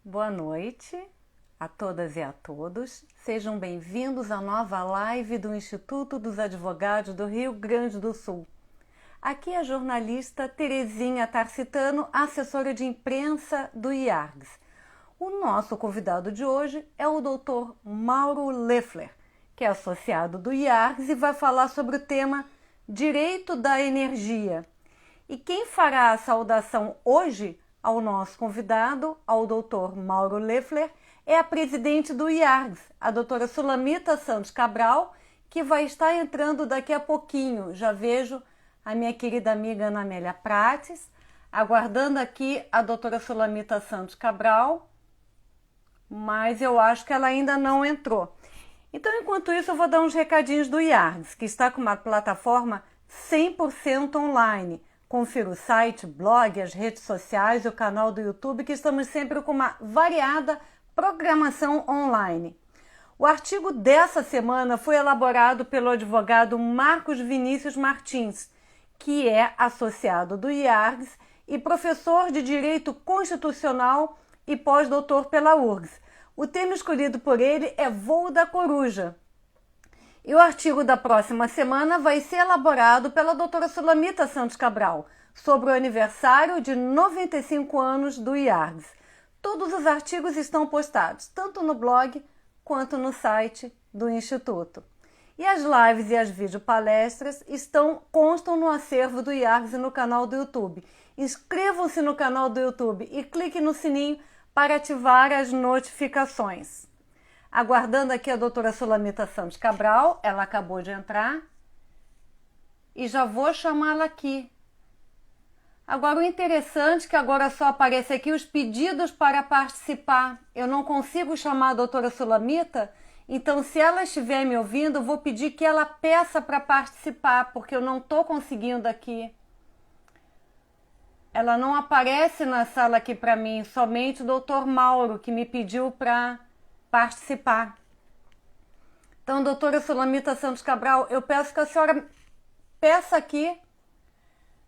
Boa noite a todas e a todos. Sejam bem-vindos à nova live do Instituto dos Advogados do Rio Grande do Sul. Aqui é a jornalista Terezinha Tarcitano, assessora de imprensa do IARGS. O nosso convidado de hoje é o Dr. Mauro Leffler, que é associado do IARGS e vai falar sobre o tema Direito da Energia. E quem fará a saudação hoje ao nosso convidado, ao Dr. Mauro Leffler, é a presidente do IARGS, a doutora Sulamita Santos Cabral, que vai estar entrando daqui a pouquinho. Já vejo a minha querida amiga Ana Amélia Prates, aguardando aqui a doutora Sulamita Santos Cabral, mas eu acho que ela ainda não entrou. Então, enquanto isso, eu vou dar uns recadinhos do IARGS, que está com uma plataforma 100% online. Confira o site, blog, as redes sociais e o canal do YouTube, que estamos sempre com uma variada programação online. O artigo dessa semana foi elaborado pelo advogado Marcos Vinícius Martins, que é associado do IARGS e professor de Direito Constitucional e pós-doutor pela URGS. O tema escolhido por ele é Voo da Coruja. E o artigo da próxima semana vai ser elaborado pela doutora Sulamita Santos Cabral, sobre o aniversário de 95 anos do IARGS. Todos os artigos estão postados, tanto no blog quanto no site do Instituto. E as lives e as videopalestras constam no acervo do IARGS e no canal do YouTube. Inscrevam-se no canal do YouTube e cliquem no sininho para ativar as notificações. Aguardando aqui a doutora Sulamita Santos Cabral, ela acabou de entrar e já vou chamá-la aqui. Agora, o interessante é que agora só aparece aqui os pedidos para participar. Eu não consigo chamar a doutora Sulamita, então se ela estiver me ouvindo, eu vou pedir que ela peça para participar, porque eu não estou conseguindo aqui. Ela não aparece na sala aqui para mim, somente o doutor Mauro, que me pediu para participar. Então, doutora Sulamita Santos Cabral, eu peço que a senhora peça aqui.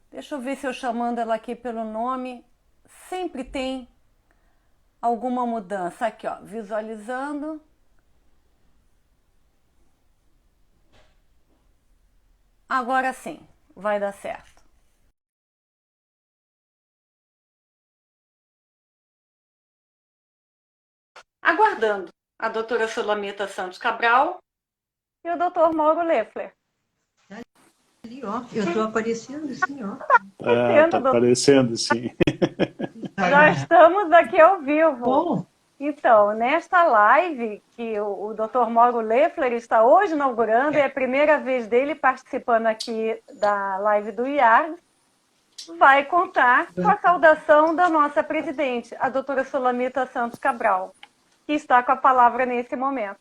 Deixa eu ver se eu chamando ela aqui pelo nome, sempre tem alguma mudança. Aqui, ó, visualizando. Agora sim, vai dar certo. Aguardando a doutora Sulamita Santos Cabral e o doutor Mauro Leffler. Ali, ó, eu estou aparecendo assim, ó. Tá aparecendo, sim. Já estamos aqui ao vivo. Bom, Então, nesta live que o Dr. Mauro Leffler está hoje inaugurando, é a primeira vez dele participando aqui da live do IARGS, vai contar com a saudação da nossa presidente, a doutora Sulamita Santos Cabral, que está com a palavra nesse momento.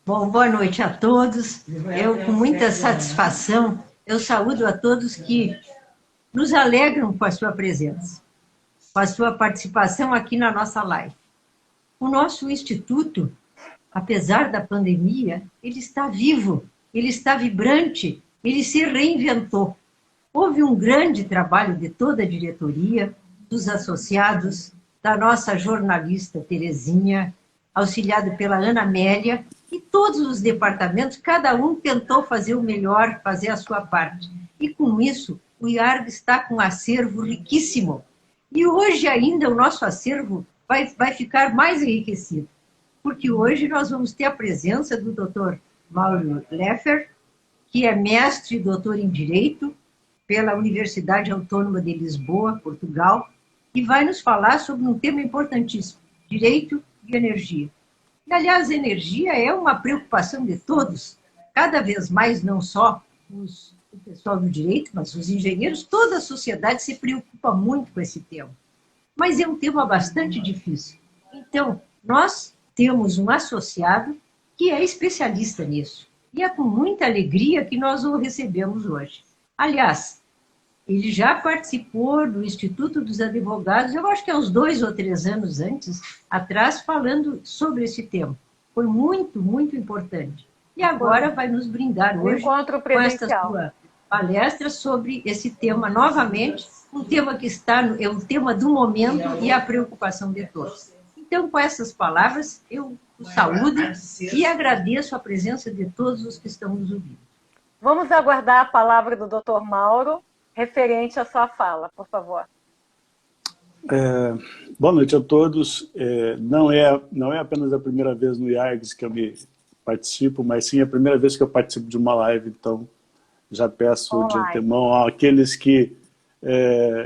bom, boa noite a todos. Eu, com muita satisfação, eu saúdo a todos que nos alegram com a sua presença, com a sua participação aqui na nossa live. O nosso instituto, apesar da pandemia, ele está vivo, ele está vibrante, ele se reinventou. Houve um grande trabalho de toda a diretoria, dos associados, da nossa jornalista Terezinha, auxiliado pela Ana Amélia, e todos os departamentos, cada um tentou fazer o melhor, fazer a sua parte. E com isso, o IARGS está com um acervo riquíssimo. E hoje ainda o nosso acervo vai ficar mais enriquecido, porque hoje nós vamos ter a presença do Dr. Mauro Leffler, que é mestre e doutor em Direito pela Universidade Autônoma de Lisboa, Portugal, e vai nos falar sobre um tema importantíssimo, direito e energia. E, aliás, energia é uma preocupação de todos, cada vez mais não só o pessoal do direito, mas os engenheiros, toda a sociedade se preocupa muito com esse tema. Mas é um tema bastante difícil. Então, nós temos um associado que é especialista nisso. E é com muita alegria que nós o recebemos hoje. Aliás, ele já participou do Instituto dos Advogados, eu acho que há uns 2 ou 3 anos atrás, falando sobre esse tema. Foi muito, muito importante. E agora vai nos brindar hoje com esta sua palestra sobre esse tema novamente, um tema que é o tema do momento e a preocupação de todos. Então, com essas palavras, eu o saúdo e agradeço a presença de todos os que estão nos ouvindo. Vamos aguardar a palavra do Dr. Mauro, referente à sua fala, por favor. Boa noite a todos. Não é apenas a primeira vez no IARGS que eu participo, mas sim a primeira vez que eu participo de uma live, então já peço de antemão àqueles que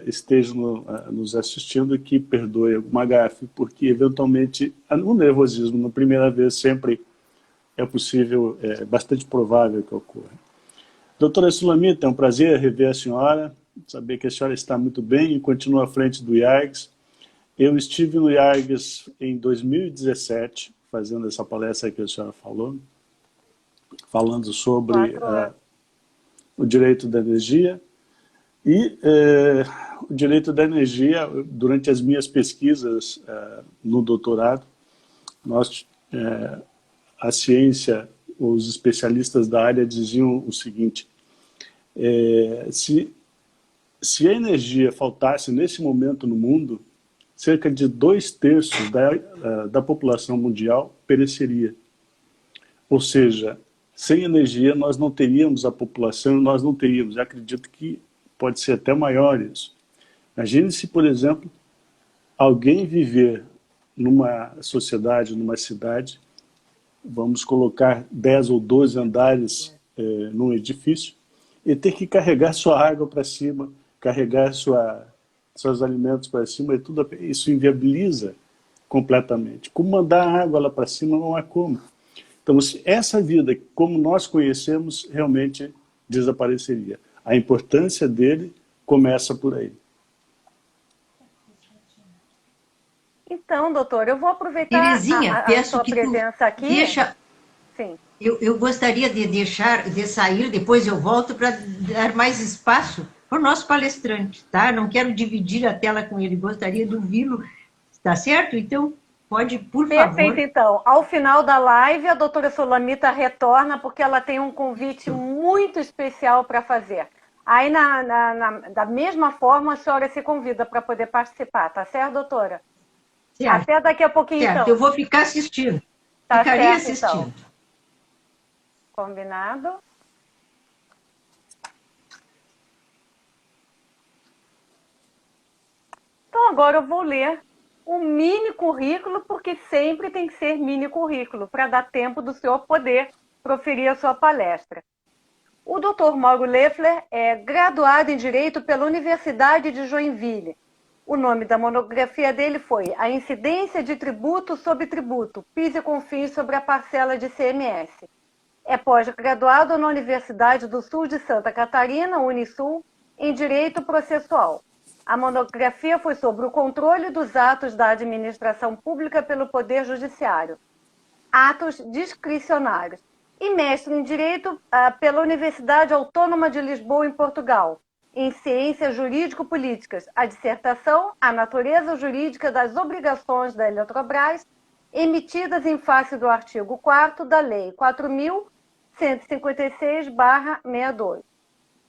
estejam nos assistindo que perdoem alguma gafe, porque eventualmente o nervosismo na primeira vez sempre é possível, é bastante provável que ocorra. Doutora Sulamita, é um prazer rever a senhora, saber que a senhora está muito bem e continua à frente do IARGS. Eu estive no IARGS em 2017, fazendo essa palestra que a senhora falou, falando sobre o direito da energia. E o direito da energia, durante as minhas pesquisas no doutorado, a ciência, os especialistas da área diziam o seguinte: se a energia faltasse nesse momento no mundo, cerca de 2/3 da população mundial pereceria. Ou seja, sem energia nós não teríamos a população, nós não teríamos, eu acredito que pode ser até maior isso. Imagine-se, por exemplo, alguém viver numa sociedade, numa cidade, vamos colocar 10 ou 12 andares num edifício, e ter que carregar sua água para cima, carregar seus alimentos para cima, isso inviabiliza completamente. Como mandar a água lá para cima não há como. Então, essa vida, como nós conhecemos, realmente desapareceria. A importância dele começa por aí. Então, doutor, eu vou aproveitar a sua presença aqui. Sim. Eu gostaria de sair, depois eu volto para dar mais espaço para o nosso palestrante, tá? Não quero dividir a tela com ele, gostaria de ouvi-lo, tá certo? Então, pode, por favor. Perfeito, então. Ao final da live, a doutora Sulamita retorna, porque ela tem um convite muito especial para fazer. Aí, da mesma forma, a senhora se convida para poder participar, tá certo, doutora? Certo. Até daqui a pouquinho, certo. Então. Eu vou ficar assistindo. Tá Ficaria certo, assistindo. Então. Combinado? Então, agora eu vou ler um mini currículo, porque sempre tem que ser mini currículo, para dar tempo do senhor poder proferir a sua palestra. O Dr. Mauro Leffler é graduado em Direito pela Universidade de Joinville. O nome da monografia dele foi A Incidência de Tributo sobre Tributo, PIS e COFINS sobre a Parcela de CMS. É pós-graduado na Universidade do Sul de Santa Catarina, Unisul, em Direito Processual. A monografia foi sobre o controle dos atos da administração pública pelo Poder Judiciário, atos discricionários, e mestre em Direito pela Universidade Autônoma de Lisboa, em Portugal, em Ciências Jurídico-Políticas, a dissertação A Natureza Jurídica das Obrigações da Eletrobras, emitidas em face do artigo 4º da Lei 4.156/62.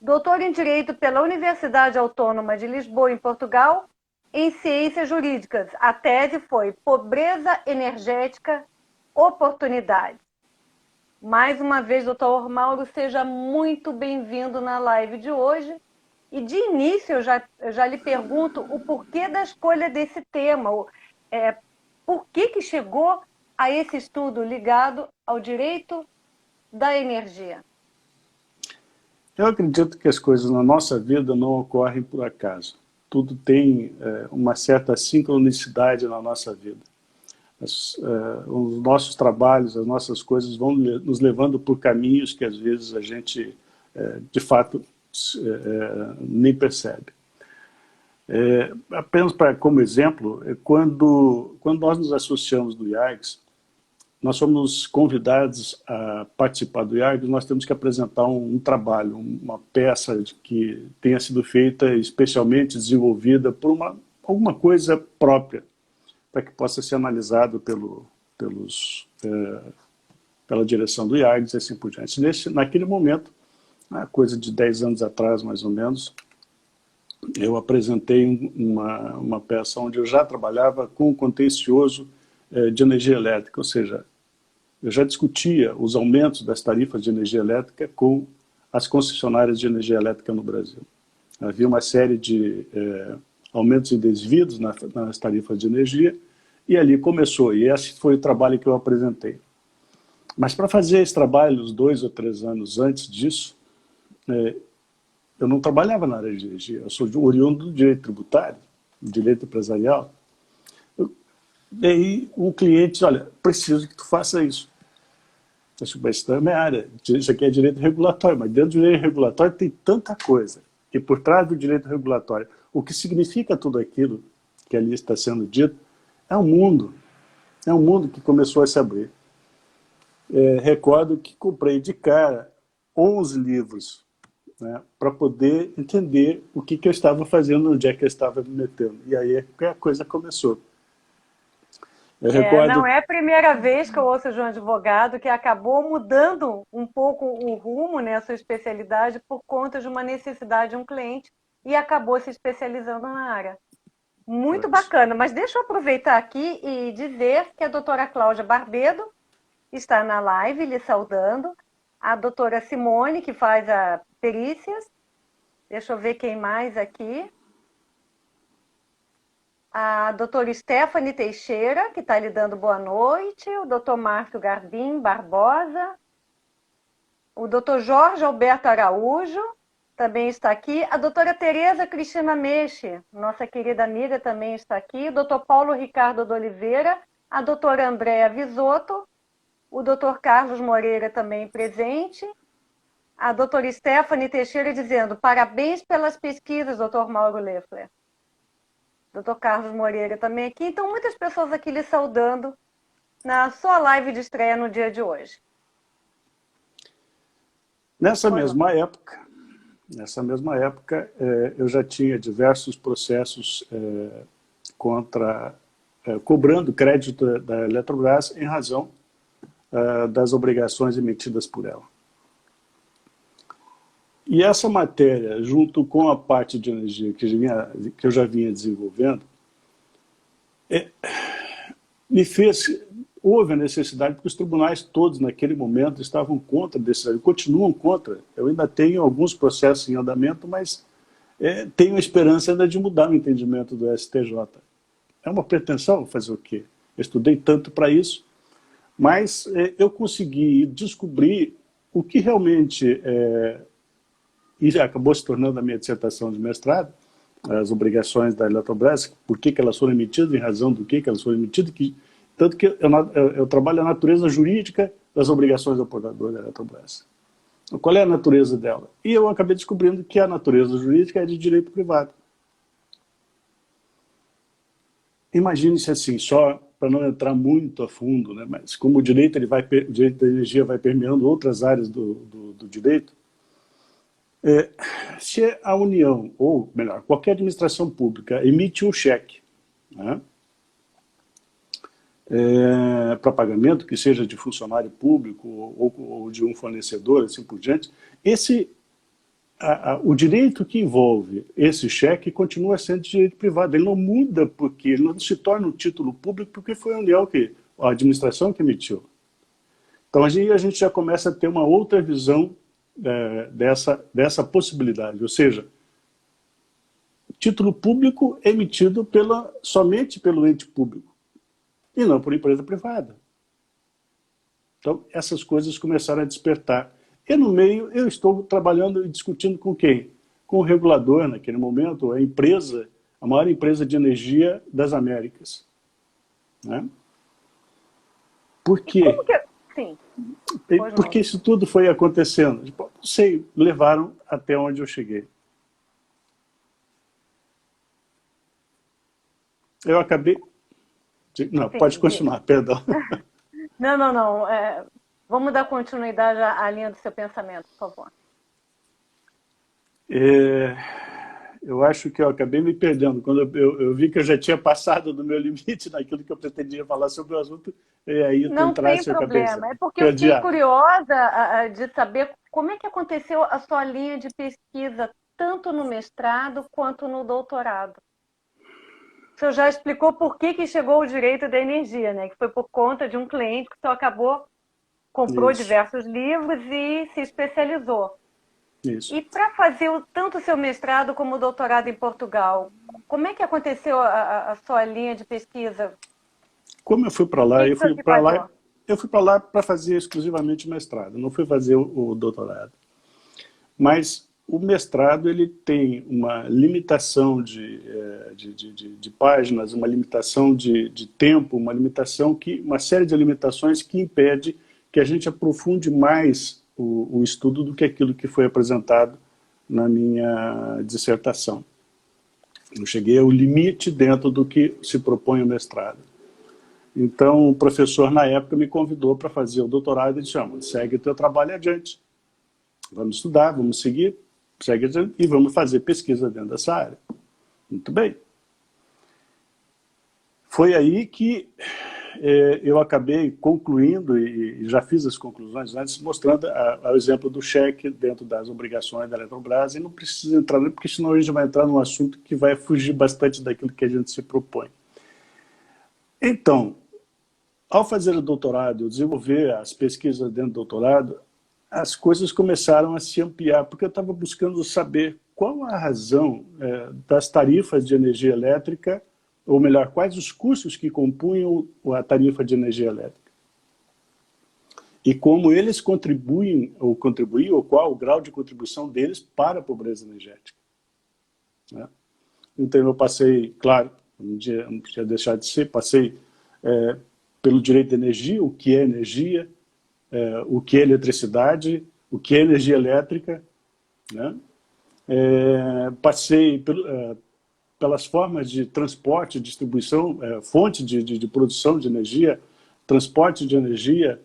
Doutor em Direito pela Universidade Autônoma de Lisboa, em Portugal, em Ciências Jurídicas. A tese foi Pobreza Energética, Oportunidades. Mais uma vez, doutor Mauro, seja muito bem-vindo na live de hoje. E de início, eu já lhe pergunto o porquê da escolha desse tema. Por que chegou a esse estudo ligado ao direito da energia? Eu acredito que as coisas na nossa vida não ocorrem por acaso. Tudo tem uma certa sincronicidade na nossa vida. Os nossos trabalhos, as nossas coisas vão nos levando por caminhos que às vezes a gente, de fato, nem percebe. Apenas como exemplo, quando nós nos associamos do IARGS, nós somos convidados a participar do IARGS, nós temos que apresentar um trabalho, uma peça que tenha sido feita especialmente desenvolvida por alguma coisa própria, para que possa ser analisado pela direção do IARGS e assim por diante. Naquele momento, coisa de 10 anos atrás, mais ou menos, eu apresentei uma peça onde eu já trabalhava com o contencioso de energia elétrica, ou seja, eu já discutia os aumentos das tarifas de energia elétrica com as concessionárias de energia elétrica no Brasil. Havia uma série de aumentos indevidos nas tarifas de energia, e ali começou, e esse foi o trabalho que eu apresentei. Mas para fazer esse trabalho, uns 2 ou 3 anos antes disso, eu não trabalhava na área de energia, eu sou oriundo do direito tributário, do direito empresarial. E aí um cliente diz, olha, preciso que tu faça isso. Eu disse, mas isso não é minha área, isso aqui é direito regulatório, mas dentro do direito regulatório tem tanta coisa. E por trás do direito regulatório, o que significa tudo aquilo que ali está sendo dito, é um mundo que começou a se abrir. Recordo que comprei de cara 11 livros, né, para poder entender o que eu estava fazendo, onde é que eu estava me metendo. E aí é que a coisa começou. Não é a primeira vez que eu ouço de um advogado que acabou mudando um pouco o rumo, né, a sua especialidade, por conta de uma necessidade de um cliente e acabou se especializando na área. Muito bacana, mas deixa eu aproveitar aqui e dizer que a doutora Cláudia Barbedo está na live, lhe saudando, a doutora Simone, que faz a perícias, deixa eu ver quem mais aqui, a doutora Stephanie Teixeira, que está lhe dando boa noite, o doutor Márcio Garbim Barbosa, o doutor Jorge Alberto Araújo, também está aqui, a doutora Tereza Cristina Mexe, nossa querida amiga, também está aqui, o doutor Paulo Ricardo de Oliveira, a doutora Andréa Visotto, o doutor Carlos Moreira também presente, a doutora Stephanie Teixeira dizendo, parabéns pelas pesquisas, doutor Mauro Leffler. Doutor Carlos Moreira também aqui. Então, muitas pessoas aqui lhe saudando na sua live de estreia no dia de hoje. Nessa mesma época, eu já tinha diversos processos cobrando crédito da Eletrobras em razão das obrigações emitidas por ela. E essa matéria, junto com a parte de energia que eu já vinha desenvolvendo, houve a necessidade, porque os tribunais todos, naquele momento, estavam contra a decisão, continuam contra. Eu ainda tenho alguns processos em andamento, mas tenho a esperança ainda de mudar o entendimento do STJ. É uma pretensão fazer o quê? Eu estudei tanto para isso, mas eu consegui descobrir o que realmente e acabou se tornando a minha dissertação de mestrado, as obrigações da Eletrobras, por que elas foram emitidas, em razão do que elas foram emitidas, tanto que eu trabalho a natureza jurídica das obrigações do portador da Eletrobras. Qual é a natureza dela? E eu acabei descobrindo que a natureza jurídica é de direito privado. Imagine-se assim, só para não entrar muito a fundo, né, mas como o direito da energia vai permeando outras áreas do direito, se a União, ou melhor, qualquer administração pública emite um cheque, né, para pagamento, que seja de funcionário público ou de um fornecedor, assim por diante, o direito que envolve esse cheque continua sendo direito privado. Ele não muda porque ele não se torna um título público porque foi a União, a administração que emitiu. Então a gente já começa a ter uma outra visão dessa possibilidade, ou seja, título público emitido somente pelo ente público e não por empresa privada. Então essas coisas começaram a despertar. E no meio eu estou trabalhando e discutindo com quem? Com o regulador naquele momento, a maior empresa de energia das Américas. Né? Por quê? Sim. Porque isso tudo foi acontecendo. Não sei, levaram até onde eu cheguei. Eu acabei... Não, sim, pode continuar, perdão. Não. Vamos dar continuidade à linha do seu pensamento, por favor. Eu acho que eu acabei me perdendo. Quando eu vi que eu já tinha passado do meu limite naquilo que eu pretendia falar sobre o assunto, e aí não tem problema. É porque eu fiquei curiosa de saber como é que aconteceu a sua linha de pesquisa tanto no mestrado quanto no doutorado. O senhor já explicou por que chegou o direito da energia, né? Que foi por conta de um cliente que o senhor comprou Isso. diversos livros e se especializou. Isso. E para fazer tanto o seu mestrado como o doutorado em Portugal, como é que aconteceu a sua linha de pesquisa? Como eu fui para O lá, que o senhor trabalhou? eu fui para lá para fazer exclusivamente mestrado, não fui fazer o doutorado. Mas o mestrado ele tem uma limitação de páginas, uma limitação de tempo, uma série de limitações que impede que a gente aprofunde mais o estudo do que aquilo que foi apresentado na minha dissertação. Eu cheguei ao limite dentro do que se propõe o mestrado. Então, o professor, na época, me convidou para fazer o doutorado e disse, segue o teu trabalho adiante. Vamos estudar, vamos seguir, segue adiante e vamos fazer pesquisa dentro dessa área. Muito bem. Foi aí que eu acabei concluindo, e já fiz as conclusões antes, mostrando o exemplo do cheque dentro das obrigações da Eletrobras, e não precisa entrar, porque senão a gente vai entrar num assunto que vai fugir bastante daquilo que a gente se propõe. Então, ao fazer o doutorado, desenvolver as pesquisas dentro do doutorado, as coisas começaram a se ampliar, porque eu estava buscando saber qual a razão das tarifas de energia elétrica, ou melhor, quais os custos que compunham a tarifa de energia elétrica. E como eles contribuem, ou qual o grau de contribuição deles para a pobreza energética. Né? Então eu passei, claro, não tinha deixado de ser, passei pelo direito de energia, o que é energia, o que é eletricidade, o que é energia elétrica, né? Passei pelas formas de transporte, distribuição, fonte de produção de energia, transporte de energia,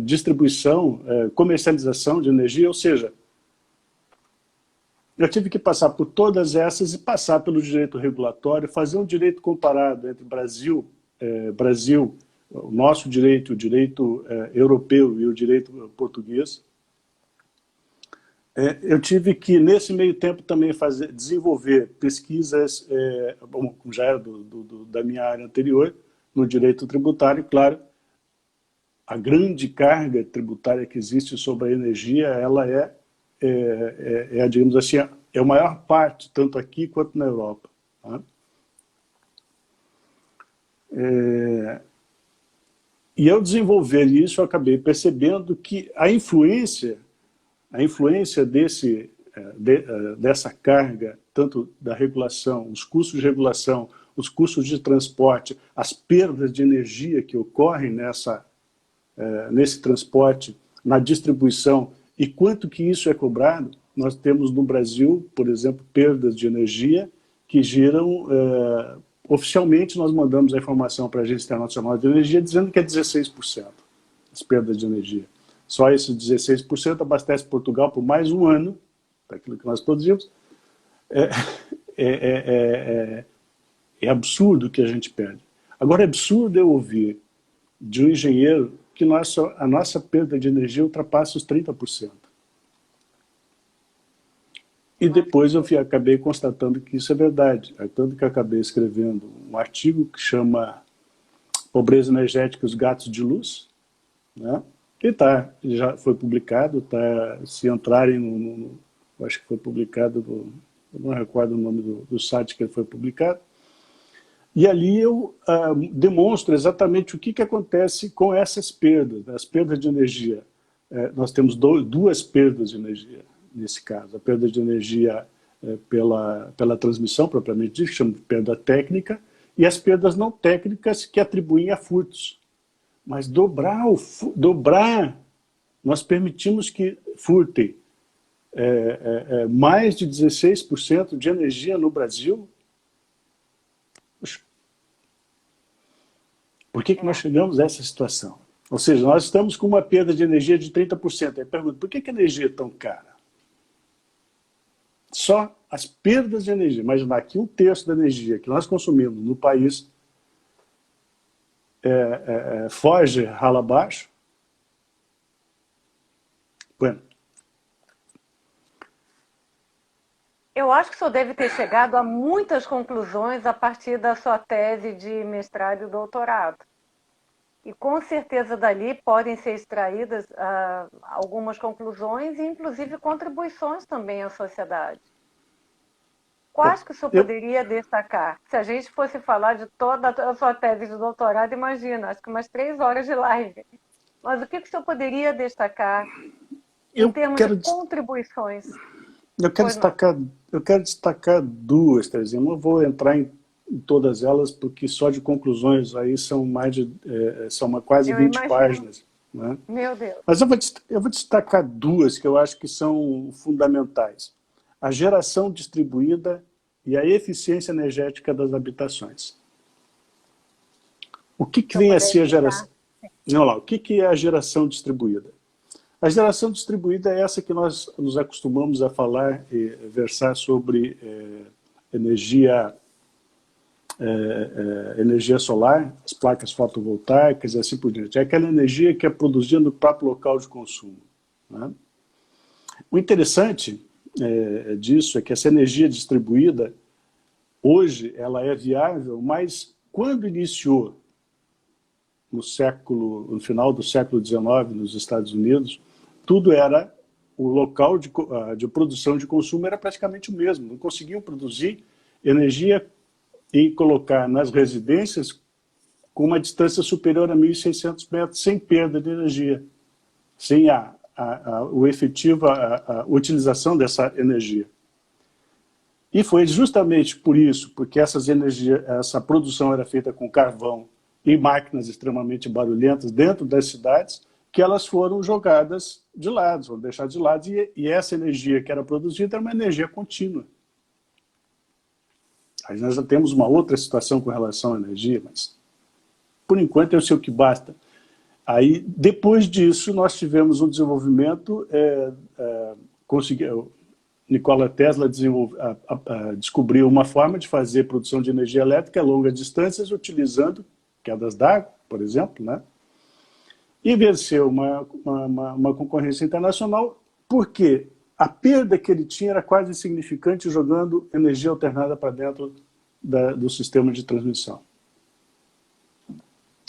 distribuição, comercialização de energia, ou seja, eu tive que passar por todas essas e passar pelo direito regulatório, fazer um direito comparado entre Brasil, o nosso direito, o direito europeu e o direito português. Eu tive que, nesse meio tempo, também desenvolver pesquisas, como já era da minha área anterior, no direito tributário, claro, a grande carga tributária que existe sobre a energia, ela digamos assim, é a maior parte, tanto aqui quanto na Europa. Tá? E ao desenvolver isso, eu acabei percebendo que a influência dessa carga, tanto da regulação, os custos de regulação, os custos de transporte, as perdas de energia que ocorrem nesse transporte, na distribuição, e quanto que isso é cobrado, nós temos no Brasil, por exemplo, perdas de energia que giram... oficialmente, nós mandamos a informação para a Agência Internacional de Energia dizendo que é 16% as perdas de energia. Só esses 16% abastece Portugal por mais um ano, daquilo que nós produzimos. É absurdo o que a gente perde. Agora, é absurdo eu ouvir de um engenheiro que a nossa perda de energia ultrapassa os 30%. E depois eu acabei constatando que isso é verdade. Tanto que eu acabei escrevendo um artigo que chama Pobreza Energética e os Gatos de Luz, né? Que já foi publicado, se entrarem acho que foi publicado, eu não recordo o nome do site que ele foi publicado, e ali eu demonstro exatamente o que acontece com essas perdas, as perdas de energia. Nós temos duas perdas de energia, nesse caso, a perda de energia pela transmissão, propriamente dita, que chama de perda técnica, e as perdas não técnicas que atribuem a furtos. Mas dobrar, nós permitimos que furtem mais de 16% de energia no Brasil. Puxa, por que nós chegamos a essa situação? Ou seja, nós estamos com uma perda de energia de 30%. Aí pergunto, por que a energia é tão cara? Só as perdas de energia. Imaginar que 1/3 da energia que nós consumimos no país foge rala abaixo. Bueno. Eu acho que o senhor deve ter chegado a muitas conclusões a partir da sua tese de mestrado e doutorado. E com certeza dali podem ser extraídas algumas conclusões e inclusive contribuições também à sociedade. Quais que o senhor poderia destacar? Se a gente fosse falar de toda a sua tese de doutorado, imagina, acho que umas 3 horas de live. Mas o que o senhor poderia destacar em termos de contribuições? Eu quero destacar duas, Terezinha. Não vou entrar em todas elas, porque só de conclusões aí são quase 20 páginas. Né? Meu Deus. Mas eu vou destacar duas que eu acho que são fundamentais. A geração distribuída e a eficiência energética das habitações. O que vem a ser a geração? Não, lá, o que é a geração distribuída? A geração distribuída é essa que nós nos acostumamos a falar e versar sobre energia solar, as placas fotovoltaicas e assim por diante. É aquela energia que é produzida no próprio local de consumo. Né? O interessante disso é que essa energia distribuída, hoje, ela é viável, mas quando iniciou no final do século XIX, nos Estados Unidos, tudo era, o local de produção de consumo era praticamente o mesmo. Não conseguiam produzir energia e colocar nas residências com uma distância superior a 1.600 metros, sem perda de energia, sem a utilização dessa energia. E foi justamente por isso, porque essa produção era feita com carvão e máquinas extremamente barulhentas dentro das cidades, que elas foram jogadas de lado, foram deixadas de lado, e essa energia que era produzida era uma energia contínua. Aí nós já temos uma outra situação com relação à energia, mas por enquanto é o que basta. Aí, depois disso, nós tivemos um desenvolvimento, Nikola Tesla descobriu uma forma de fazer produção de energia elétrica a longas distâncias, utilizando quedas d'água, por exemplo, né? E venceu uma concorrência internacional, porque a perda que ele tinha era quase insignificante jogando energia alternada para dentro do sistema de transmissão.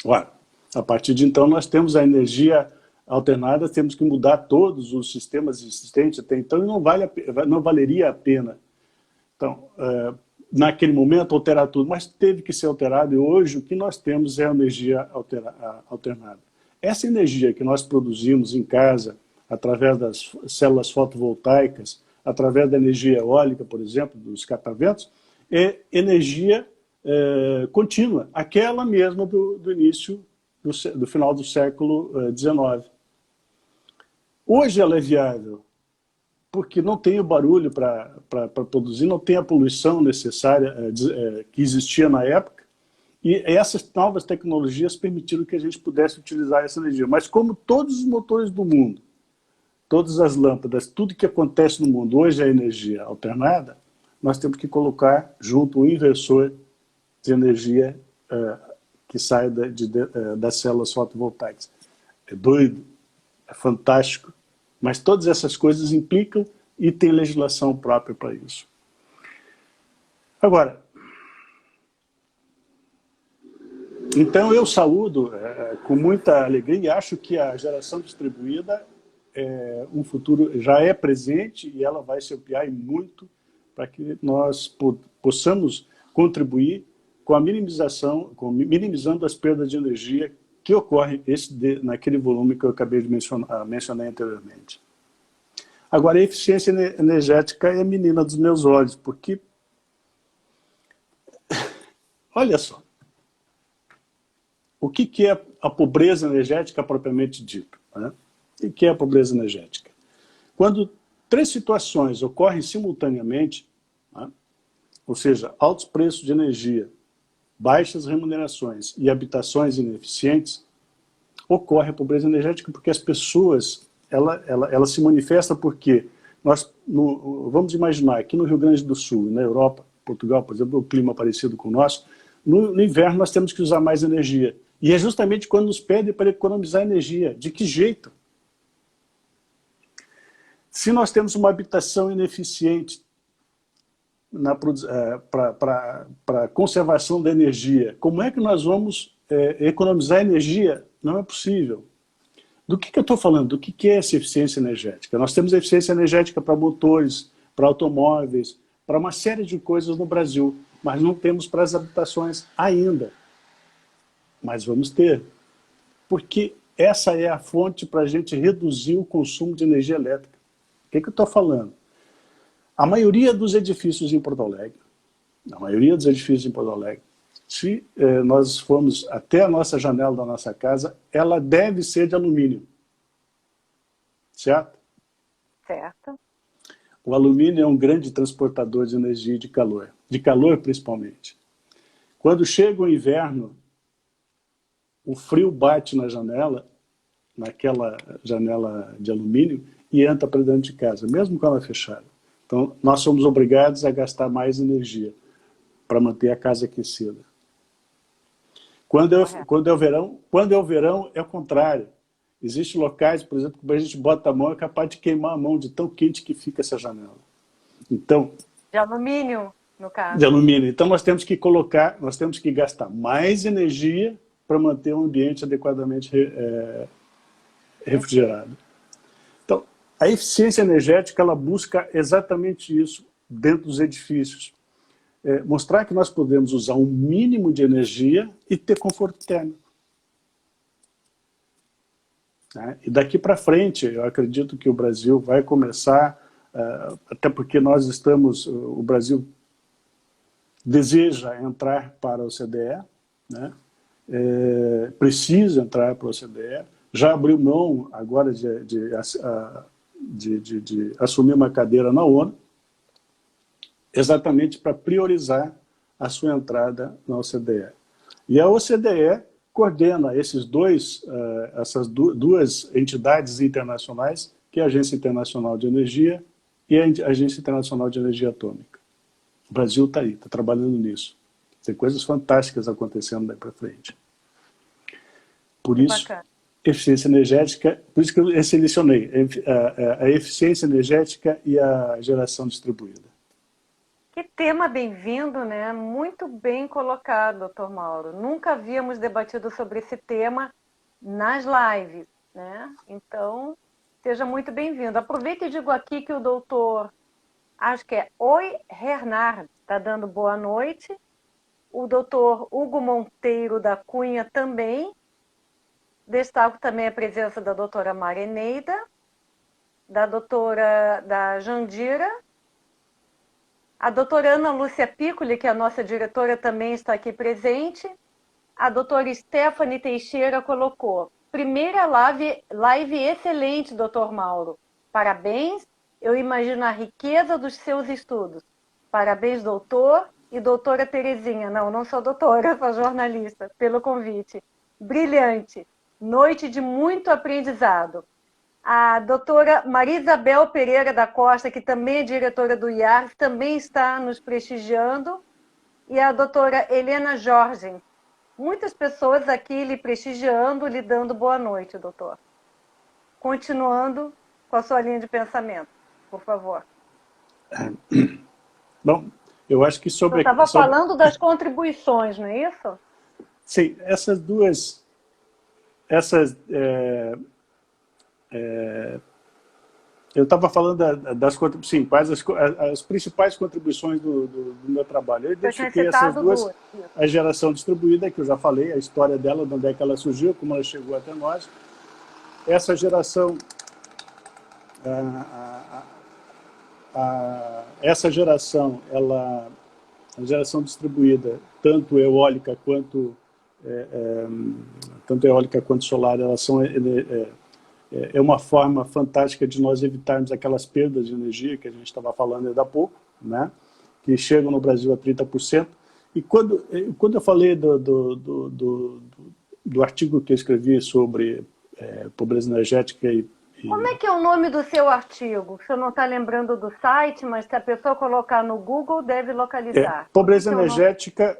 Ora, a partir de então nós temos a energia alternada, temos que mudar todos os sistemas existentes até então, e não valeria a pena. Então, naquele momento, alterar tudo, mas teve que ser alterado, e hoje o que nós temos é a energia alternada. Essa energia que nós produzimos em casa, através das células fotovoltaicas, através da energia eólica, por exemplo, dos cataventos, é energia contínua, aquela mesma do início, do final do século XIX. Hoje ela é viável, porque não tem o barulho para produzir, não tem a poluição necessária que existia na época, e essas novas tecnologias permitiram que a gente pudesse utilizar essa energia. Mas como todos os motores do mundo, todas as lâmpadas, tudo que acontece no mundo hoje é energia alternada, nós temos que colocar junto o inversor de energia que sai das células fotovoltaicas. É doido, é fantástico, mas todas essas coisas implicam e tem legislação própria para isso. Agora, então eu saúdo com muita alegria e acho que a geração distribuída um futuro já é presente e ela vai se ampliar e muito para que nós possamos contribuir com a minimizando as perdas de energia que ocorrem naquele volume que eu acabei de mencionar anteriormente. Agora, a eficiência energética é a menina dos meus olhos, porque, olha só, o que é a pobreza energética propriamente dita? Né? O que é a pobreza energética? Quando 3 situações ocorrem simultaneamente, né? Ou seja, altos preços de energia, baixas remunerações e habitações ineficientes, ocorre a pobreza energética porque as pessoas, ela se manifesta porque vamos imaginar, aqui no Rio Grande do Sul, na Europa, Portugal, por exemplo, o clima parecido com o nosso, no inverno nós temos que usar mais energia. E é justamente quando nos pedem para economizar energia. De que jeito? Se nós temos uma habitação ineficiente, para a conservação da energia. Como é que nós vamos economizar energia? Não é possível. Do que eu estou falando? Do que é essa eficiência energética? Nós temos eficiência energética para motores, para automóveis, para uma série de coisas no Brasil, mas não temos para as habitações ainda. Mas vamos ter. Porque essa é a fonte para a gente reduzir o consumo de energia elétrica. O que eu estou falando? A maioria dos edifícios em Porto Alegre, se nós formos até a nossa janela da nossa casa, ela deve ser de alumínio. Certo? Certo. O alumínio é um grande transportador de energia e de calor principalmente. Quando chega o inverno, o frio bate na janela, naquela janela de alumínio, e entra para dentro de casa, mesmo com ela fechada. Então, nós somos obrigados a gastar mais energia para manter a casa aquecida. Quando é o verão, é o contrário. Existem locais, por exemplo, que a gente bota a mão, é capaz de queimar a mão de tão quente que fica essa janela. Então, de alumínio, no caso. De alumínio. Então, nós temos que gastar mais energia para manter um ambiente adequadamente refrigerado. Então, a eficiência energética, ela busca exatamente isso dentro dos edifícios. Mostrar que nós podemos usar um mínimo de energia e ter conforto térmico. E daqui para frente, eu acredito que o Brasil vai começar, até porque o Brasil deseja entrar para a OCDE, né? Precisa entrar para a OCDE, já abriu mão agora de assumir uma cadeira na ONU, exatamente para priorizar a sua entrada na OCDE. E a OCDE coordena essas duas entidades internacionais, que é a Agência Internacional de Energia e a Agência Internacional de Energia Atômica. O Brasil está aí, está trabalhando nisso. Tem coisas fantásticas acontecendo daí para frente. Por isso, eficiência energética, por isso que eu selecionei a eficiência energética e a geração distribuída. Que tema bem-vindo, né? Muito bem colocado, doutor Mauro. Nunca havíamos debatido sobre esse tema nas lives, né? Então, seja muito bem-vindo. Aproveito e digo aqui que o doutor, acho que é Oi Hernard, está dando boa noite. O doutor Hugo Monteiro da Cunha também. Destaco também a presença da doutora Marineida, da Jandira. A doutora Ana Lúcia Piccoli, que é a nossa diretora, também está aqui presente. A doutora Stephanie Teixeira colocou: primeira live excelente, doutor Mauro. Parabéns, eu imagino a riqueza dos seus estudos. Parabéns, doutor e doutora Terezinha. Não sou doutora, sou jornalista, pelo convite. Brilhante. Noite de muito aprendizado. A doutora Maria Isabel Pereira da Costa, que também é diretora do IARS, também está nos prestigiando. E a doutora Helena Jorge. Muitas pessoas aqui lhe prestigiando, lhe dando boa noite, doutor. Continuando com a sua linha de pensamento, por favor. Bom, eu acho que sobre... Eu estava falando das contribuições, não é isso? Sim, essas duas... eu estava falando das sim, quais as principais contribuições do meu trabalho. Eu identifiquei essas duas, a geração distribuída, que eu já falei, a história dela, de onde é que ela surgiu, como ela chegou até nós. Essa geração, essa geração, a geração distribuída, tanto eólica quanto solar, elas são é uma forma fantástica de nós evitarmos aquelas perdas de energia que a gente estava falando ainda há pouco, né? Que chegam no Brasil a 30%. E quando eu falei do artigo que eu escrevi sobre pobreza energética Como é que é o nome do seu artigo? O senhor não está lembrando do site, mas se a pessoa colocar no Google, deve localizar. Pobreza energética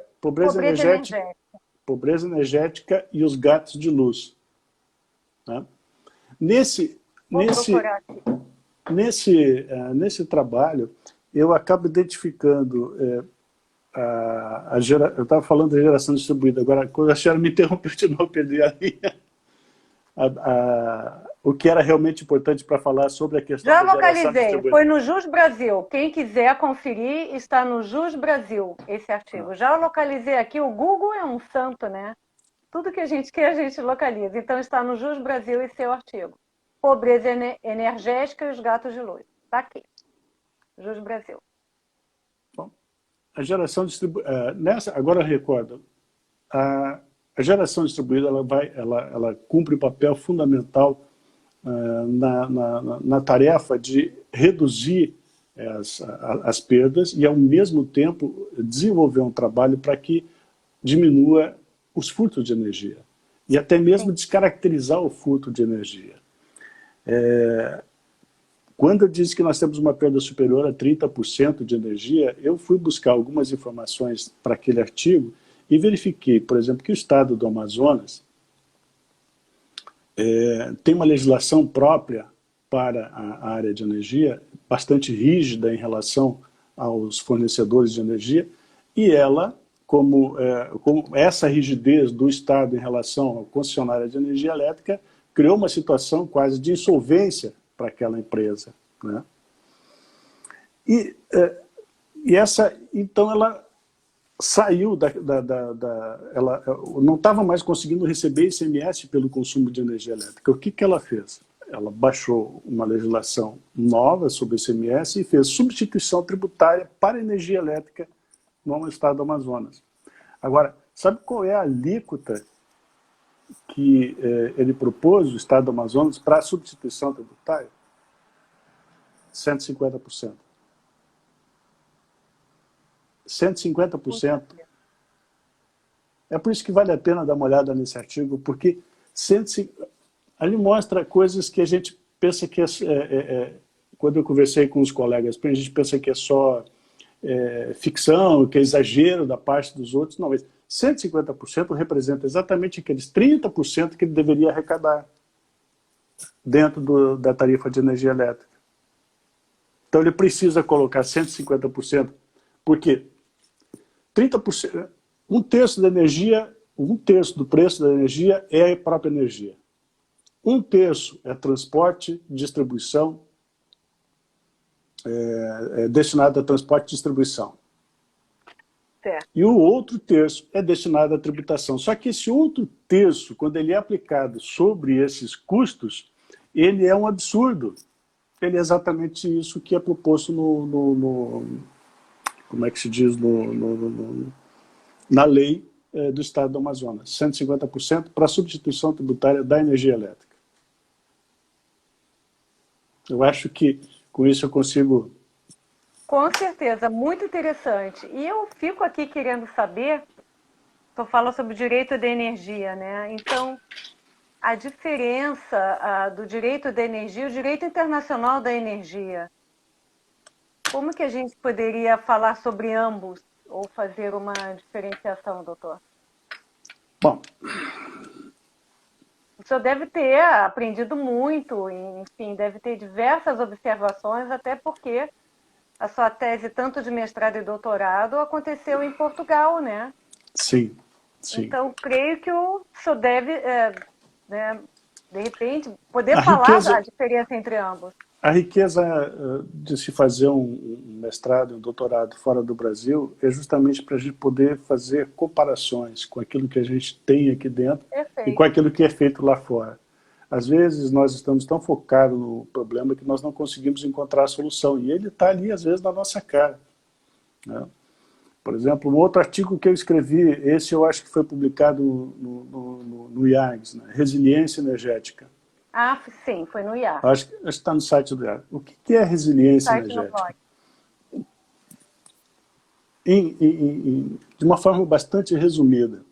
e os gatos de luz. Né? Nesse trabalho, eu acabo identificando, eu estava falando da geração distribuída, agora quando a senhora me interrompeu de novo, perdi a linha, o que era realmente importante para falar sobre a questão Já da geração localizei, distribuída. foi no Jus Brasil. Quem quiser conferir, está no Jus Brasil, esse artigo. Já localizei aqui, o Google é um santo, né? Tudo que a gente quer, a gente localiza. Então está no Jus Brasil esse seu artigo. Pobreza energética e os gatos de luz. Está aqui. Jus Brasil. Bom, a geração distribuída, agora eu recordo, a geração distribuída ela cumpre um papel fundamental na tarefa de reduzir as perdas e, ao mesmo tempo, desenvolver um trabalho para que diminua os furtos de energia e até mesmo descaracterizar o furto de energia. Quando eu disse que nós temos uma perda superior a 30% de energia, eu fui buscar algumas informações para aquele artigo e verifiquei, por exemplo, que o estado do Amazonas tem uma legislação própria para a área de energia, bastante rígida em relação aos fornecedores de energia, e ela, como essa rigidez do Estado em relação ao concessionário de energia elétrica, criou uma situação quase de insolvência para aquela empresa, né? Então ela saiu ela não estava mais conseguindo receber ICMS pelo consumo de energia elétrica. O que ela fez? Ela baixou uma legislação nova sobre ICMS e fez substituição tributária para a energia elétrica no estado do Amazonas. Agora, sabe qual é a alíquota que ele propôs, o estado do Amazonas, para a substituição tributária? 150%. 150%. É por isso que vale a pena dar uma olhada nesse artigo, porque ali mostra coisas que a gente pensa que quando eu conversei com os colegas, a gente pensa que é só ficção, que é exagero da parte dos outros. Não, mas 150% representa exatamente aqueles 30% que ele deveria arrecadar dentro da tarifa de energia elétrica. Então ele precisa colocar 150%, porque 30%, um terço do preço da energia é a própria energia. Um terço é transporte, distribuição, destinado a transporte e distribuição. Certo. E o outro terço é destinado à tributação. Só que esse outro terço, quando ele é aplicado sobre esses custos, ele é um absurdo. Ele é exatamente isso que é proposto como é que se diz, na lei do Estado do Amazonas. 150% para a substituição tributária da energia elétrica. Eu acho que com isso eu consigo... Com certeza, muito interessante. E eu fico aqui querendo saber, tu fala sobre o direito da energia, né? Então, a diferença do direito da energia, o direito internacional da energia, como que a gente poderia falar sobre ambos ou fazer uma diferenciação, doutor? Bom, o senhor deve ter aprendido muito, enfim, deve ter diversas observações, até porque a sua tese, tanto de mestrado e doutorado, aconteceu em Portugal, né? Sim, sim. Então, creio que o senhor deve, de repente, poder falar da diferença entre ambos. A riqueza de se fazer um mestrado e um doutorado fora do Brasil é justamente para a gente poder fazer comparações com aquilo que a gente tem aqui dentro. Perfeito. E com aquilo que é feito lá fora. Às vezes nós estamos tão focados no problema que nós não conseguimos encontrar a solução. E ele está ali, às vezes, na nossa cara, né? Por exemplo, um outro artigo que eu escrevi, esse eu acho que foi publicado no IARGS, né? Resiliência energética. Ah, sim, foi no IAR. Acho que está no site do IAR. O que é resiliência energética? De uma forma bastante resumida.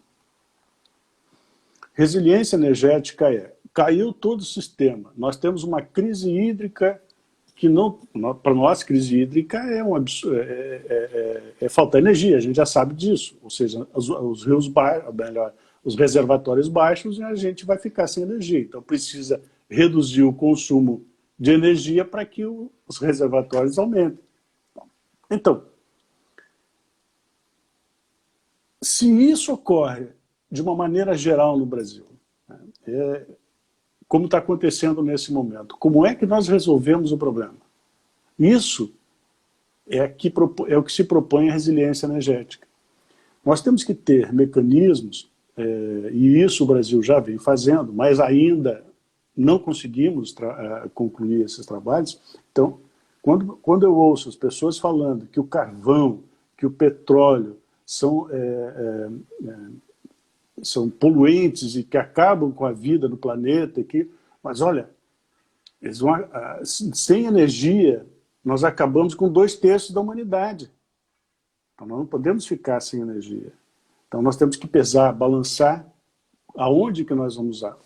Resiliência energética caiu todo o sistema. Nós temos uma crise hídrica que não, para nós, crise hídrica é falta de energia, a gente já sabe disso. Ou seja, os rios baixos, melhor, os reservatórios baixos, e a gente vai ficar sem energia. Então precisa reduzir o consumo de energia para que os reservatórios aumentem. Então, se isso ocorre de uma maneira geral no Brasil, né, como está acontecendo nesse momento, como é que nós resolvemos o problema? Isso é o que se propõe a resiliência energética. Nós temos que ter mecanismos, e isso o Brasil já vem fazendo, mas ainda não conseguimos concluir esses trabalhos. Então, quando eu ouço as pessoas falando que o carvão, que o petróleo são poluentes e que acabam com a vida no planeta, mas olha, sem energia, nós acabamos com 2/3 da humanidade. Então, nós não podemos ficar sem energia. Então, nós temos que pesar, balançar aonde que nós vamos usar.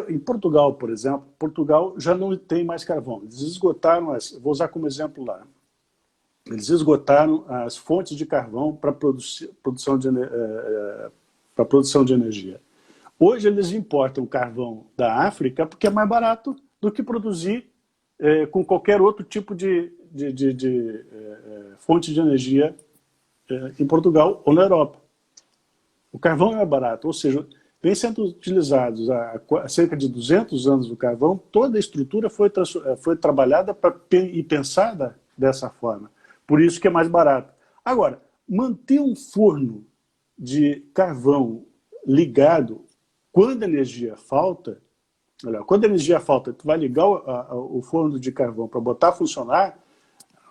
Em Portugal, por exemplo, Portugal já não tem mais carvão. Eles esgotaram, vou usar como exemplo lá, eles esgotaram as fontes de carvão para produção de energia. Hoje eles importam carvão da África porque é mais barato do que produzir com qualquer outro tipo de fonte de energia em Portugal ou na Europa. O carvão é mais barato, ou seja, vem sendo utilizados há cerca de 200 anos o carvão, toda a estrutura foi trabalhada e pensada dessa forma. Por isso que é mais barato. Agora, manter um forno de carvão ligado quando a energia falta, quando a energia falta, tu vai ligar o forno de carvão para botar a funcionar,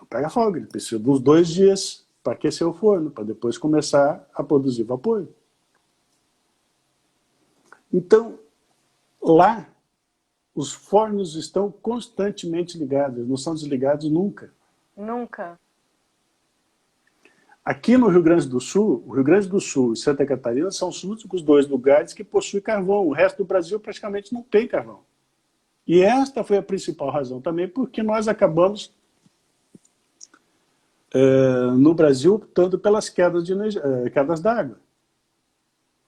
pega fogo, ele precisa dos 2 dias para aquecer o forno, para depois começar a produzir vapor. Então, lá, os fornos estão constantemente ligados, não são desligados nunca. Nunca. Aqui no Rio Grande do Sul, o Rio Grande do Sul e Santa Catarina são os únicos 2 lugares que possuem carvão. O resto do Brasil praticamente não tem carvão. E esta foi a principal razão também, porque nós acabamos, no Brasil, optando pelas quedas d'água.